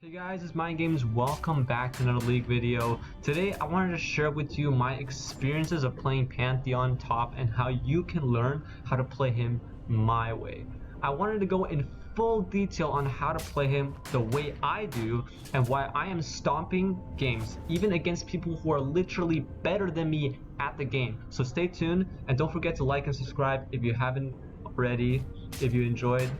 Hey guys, it's Mind Games. Welcome back to another League video. Today I wanted to share with you my experiences of playing Pantheon top and how you can learn how to play him my way. I wanted to go in full detail on how to play him the way I do and why I am stomping games even against people who are literally better than me at the game. So stay tuned and don't forget to like and subscribe if you haven't already. If you enjoyed,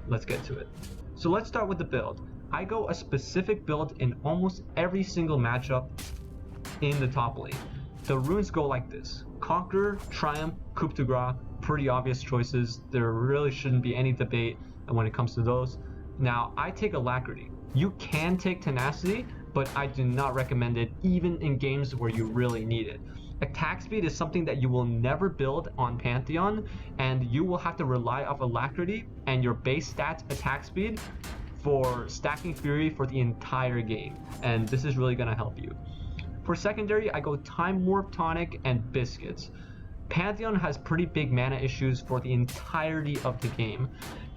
let's get to it. So let's start with the build. I go a specific build in almost every single matchup in the top lane. The runes go like this: Conqueror, Triumph, Coup de Grace, pretty obvious choices. There really shouldn't be any debate when it comes to those. Now, I take Alacrity. You can take Tenacity, but I do not recommend it even in games where you really need it. Attack speed is something that you will never build on Pantheon, and you will have to rely off Alacrity and your base stats attack speed for stacking Fury for the entire game, and this is really going to help you. For secondary, I go Time Warp Tonic and Biscuits. Pantheon has pretty big mana issues for the entirety of the game,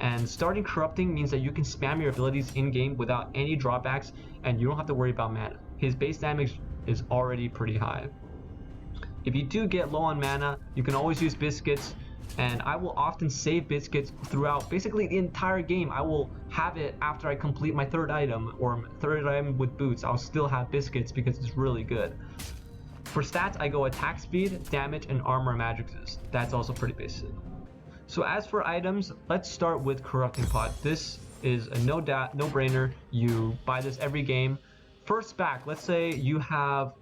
and starting Corrupting means that you can spam your abilities in-game without any drawbacks, and you don't have to worry about mana. His base damage is already pretty high. If you do get low on mana, you can always use Biscuits, and I will often save Biscuits throughout basically the entire game. I will have it after I complete my third item or third item with boots. I'll still have Biscuits because it's really good. For stats, I go attack speed, damage, and armor matrices. That's also pretty basic. So as for items, let's start with Corrupting Pot. This is a no-brainer. You buy this every game. First back, let's say you have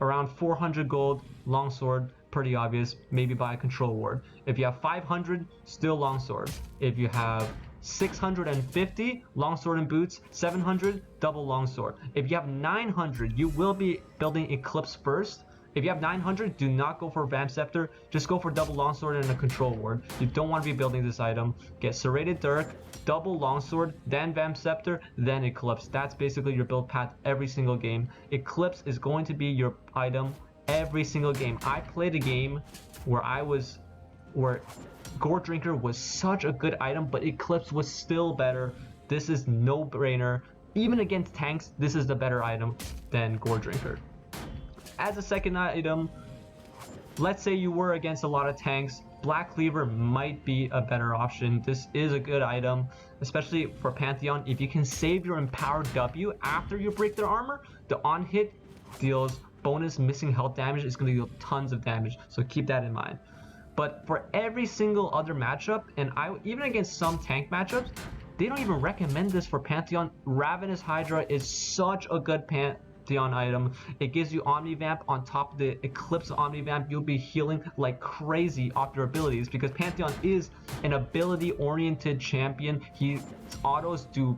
around 400 gold, longsword, pretty obvious, maybe buy a control ward. If you have 500, still longsword. If you have 650, longsword and boots. 700, double longsword. If you have 900, you will be building Eclipse first. If you have 900, do not go for Vamp Scepter, just go for double longsword and a control ward. You don't want to be building this item. Get Serrated Dirk, double longsword, then Vamp Scepter, then Eclipse. That's basically your build path every single game. Eclipse is going to be your item every single game. I played a game where Gore Drinker was such a good item, but Eclipse was still better. This is no-brainer. Even against tanks, this is the better item than Gore Drinker. As a second item, let's say you were against a lot of tanks, Black Cleaver might be a better option. This is a good item, especially for Pantheon. If you can save your Empowered W after you break their armor, the on-hit deals bonus missing health damage. Is going to deal tons of damage, so keep that in mind. But for every single other matchup, and even against some tank matchups, they don't even recommend this for Pantheon. Ravenous Hydra is such a good Pantheon item. It gives you Omnivamp on top of the Eclipse Omnivamp. You'll be healing like crazy off your abilities because Pantheon is an ability-oriented champion. His autos do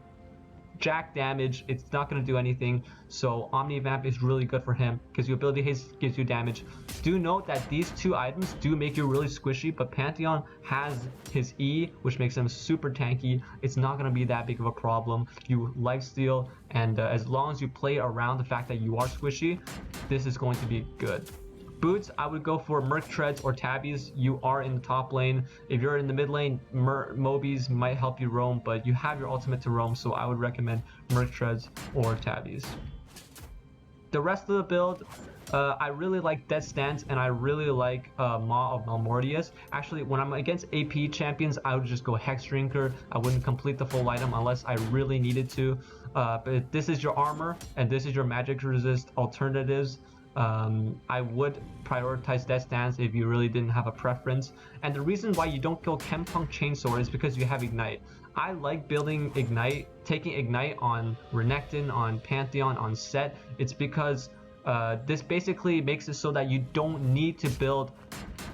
jack damage. It's not going to do anything, so Omnivamp is really good for him because your ability haste gives you damage. Do note that these two items do make you really squishy, but Pantheon has his E, which makes him super tanky. It's not going to be that big of a problem. You lifesteal, and as long as you play around the fact that you are squishy, this is going to be good. Boots, I would go for Merc Treads or Tabbies. You are in the top lane. If you're in the mid lane, Mobies might help you roam, but you have your ultimate to roam, so I would recommend Merc Treads or Tabbies. The rest of the build, I really like Dead Stance, and I really like Maw of Malmortius. Actually, when I'm against AP champions, I would just go Hex Drinker. I wouldn't complete the full item unless I really needed to. But this is your armor, and this is your magic resist alternatives. I would prioritize Death Stance if you really didn't have a preference. And the reason why you don't kill Chempunk Chainsword is because you have Ignite. I like building Ignite, taking Ignite on Renekton, on Pantheon, on Set. It's because this basically makes it so that you don't need to build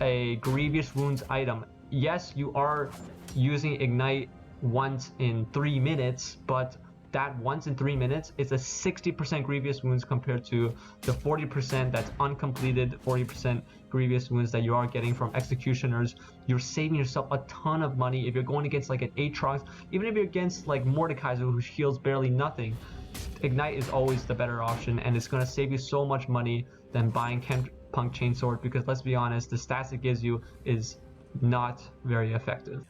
a Grievous Wounds item. Yes, you are using Ignite once in 3 minutes, but that once in 3 minutes is a 60% Grievous Wounds compared to the 40% that's uncompleted, 40% Grievous Wounds that you are getting from Executioners. You're saving yourself a ton of money if you're going against like an Aatrox, even if you're against like Mordekaiser who heals barely nothing. Ignite is always the better option, and it's going to save you so much money than buying Chempunk Chainsword, because let's be honest, the stats it gives you is not very effective.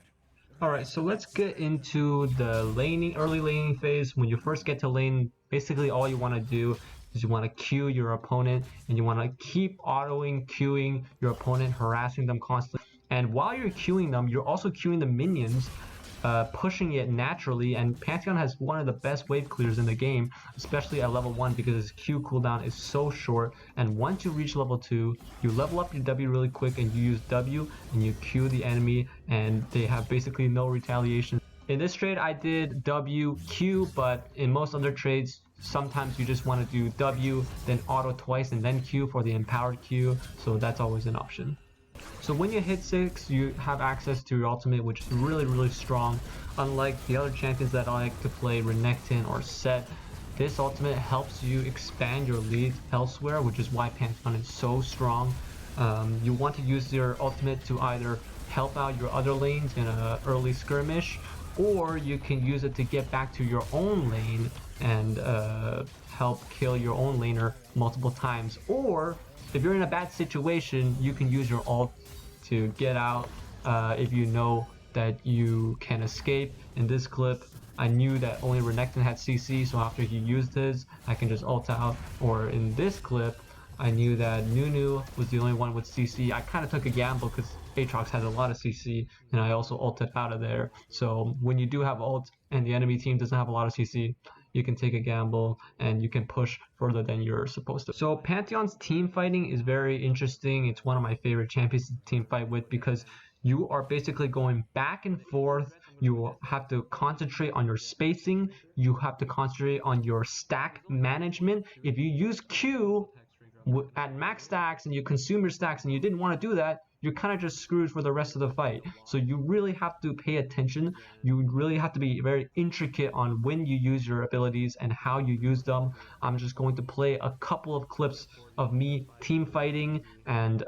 Alright, so let's get into the laning, early laning phase. When you first get to lane, basically all you want to do is you want to queue your opponent and you want to keep autoing, queuing your opponent, harassing them constantly. And while you're queuing them, you're also queuing the minions, pushing it naturally. And Pantheon has one of the best wave clears in the game, especially at level 1 because its Q cooldown is so short. And once you reach level 2, you level up your W really quick and you use W and you Q the enemy and they have basically no retaliation. In this trade I did W, Q, but in most other trades sometimes you just want to do W, then auto twice and then Q for the empowered Q, so that's always an option. So when you hit 6, you have access to your ultimate, which is really strong. Unlike the other champions that I like to play, Renekton or Set, this ultimate helps you expand your lead elsewhere, which is why Pantheon is so strong. You want to use your ultimate to either help out your other lanes in an early skirmish, or you can use it to get back to your own lane and help kill your own laner multiple times. Or if you're in a bad situation, you can use your ult to get out if you know that you can escape. In this clip, I knew that only Renekton had CC, so after he used his, I can just ult out. Or in this clip, I knew that Nunu was the only one with CC. I kind of took a gamble because Aatrox has a lot of CC, and I also ulted out of there. So when you do have ult and the enemy team doesn't have a lot of CC, you can take a gamble and you can push further than you're supposed to. So Pantheon's team fighting is very interesting. It's one of my favorite champions to team fight with because you are basically going back and forth. You have to concentrate on your spacing. You have to concentrate on your stack management. If you use Q at max stacks and you consume your stacks and you didn't want to do that, you're kind of just screwed for the rest of the fight. So you really have to pay attention. You really have to be very intricate on when you use your abilities and how you use them. I'm just going to play a couple of clips of me team fighting, and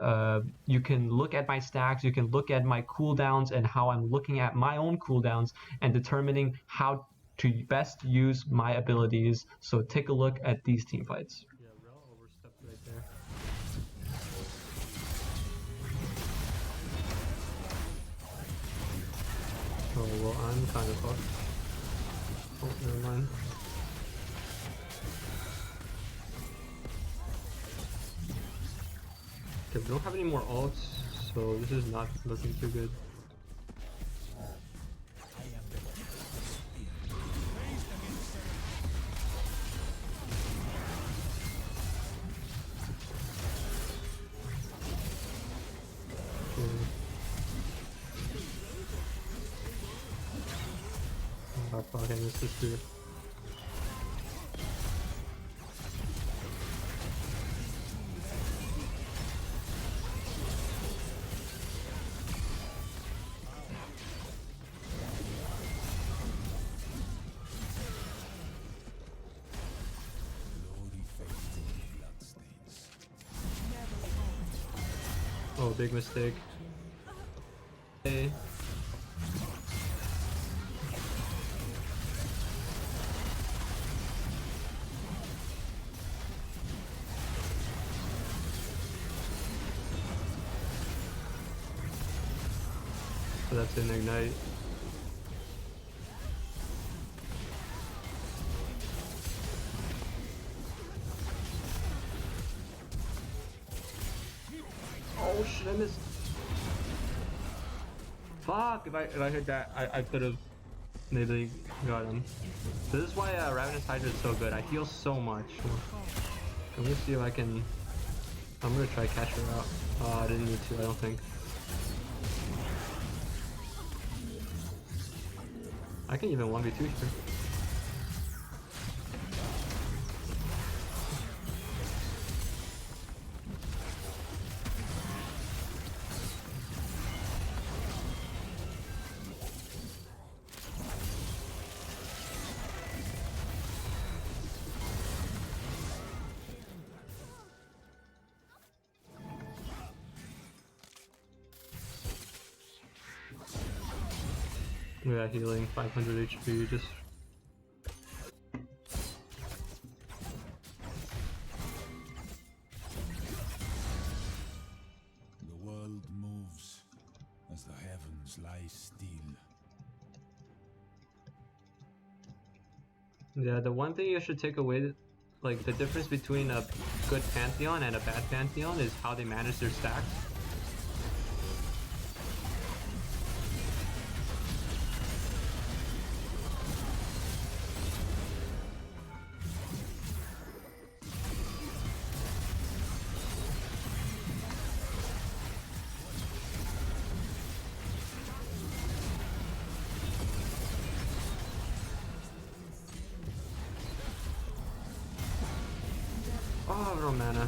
you can look at my stacks, you can look at my cooldowns and how I'm looking at my own cooldowns and determining how to best use my abilities. So take a look at these team fights. Yeah, Rel overstepped right there. Oh, well, I'm kind of fucked. Oh, never mind. Okay, we don't have any more ults, so this is not looking too good. Okay, this is good. Oh, big mistake. Hey. So that's an ignite. Oh shit, I missed. Fuck, if I hit that, I could have maybe got him. This is why Ravenous Hydra is so good. I heal so much. I'm gonna see if I can. I'm gonna try catch her out. I didn't need to, I don't think. I can even 1v2 here. Yeah, healing 500 HP, just... The world moves as the heavens lie still. Yeah, the one thing you should take away, like the difference between a good Pantheon and a bad Pantheon is how they manage their stacks. Oh, no mana.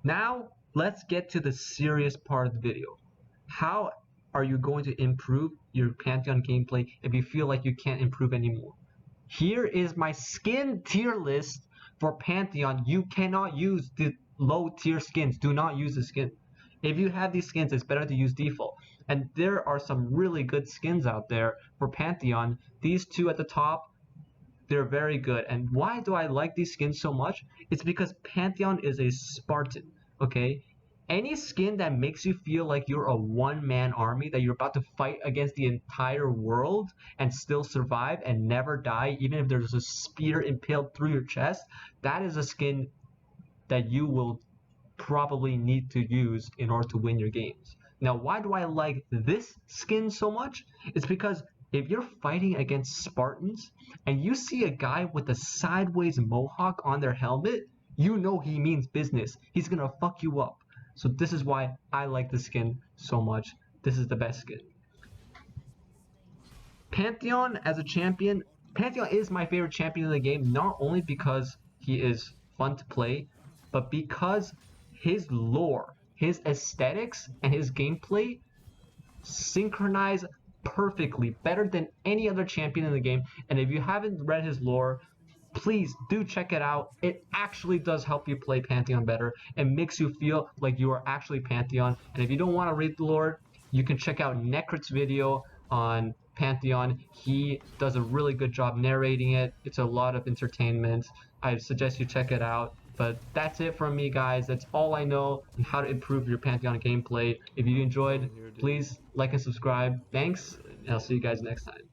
Now, let's get to the serious part of the video. How are you going to improve your Pantheon gameplay if you feel like you can't improve anymore? Here is my skin tier list for Pantheon. You cannot use the low tier skins. Do not use the skin. If you have these skins, it's better to use default. And there are some really good skins out there for Pantheon. These two at the top, they're very good. And why do I like these skins so much? It's because Pantheon is a Spartan, okay? Any skin that makes you feel like you're a one-man army, that you're about to fight against the entire world and still survive and never die, even if there's a spear impaled through your chest, that is a skin that you will probably need to use in order to win your games. Now, why do I like this skin so much? It's because if you're fighting against Spartans and you see a guy with a sideways mohawk on their helmet, you know he means business. He's gonna fuck you up. So this is why I like the skin so much. This is the best skin. Pantheon as a champion, Pantheon is my favorite champion in the game, not only because he is fun to play, but because his lore, his aesthetics, and his gameplay synchronize perfectly, better than any other champion in the game. And if you haven't read his lore, please do check it out. It actually does help you play Pantheon better and makes you feel like you are actually Pantheon. And if you don't want to read the lore, you can check out Necrit's video on Pantheon. He does a really good job narrating it. It's a lot of entertainment. I suggest you check it out. But that's it from me, guys. That's all I know on how to improve your Pantheon gameplay. If you enjoyed, please like and subscribe. Thanks, and I'll see you guys next time.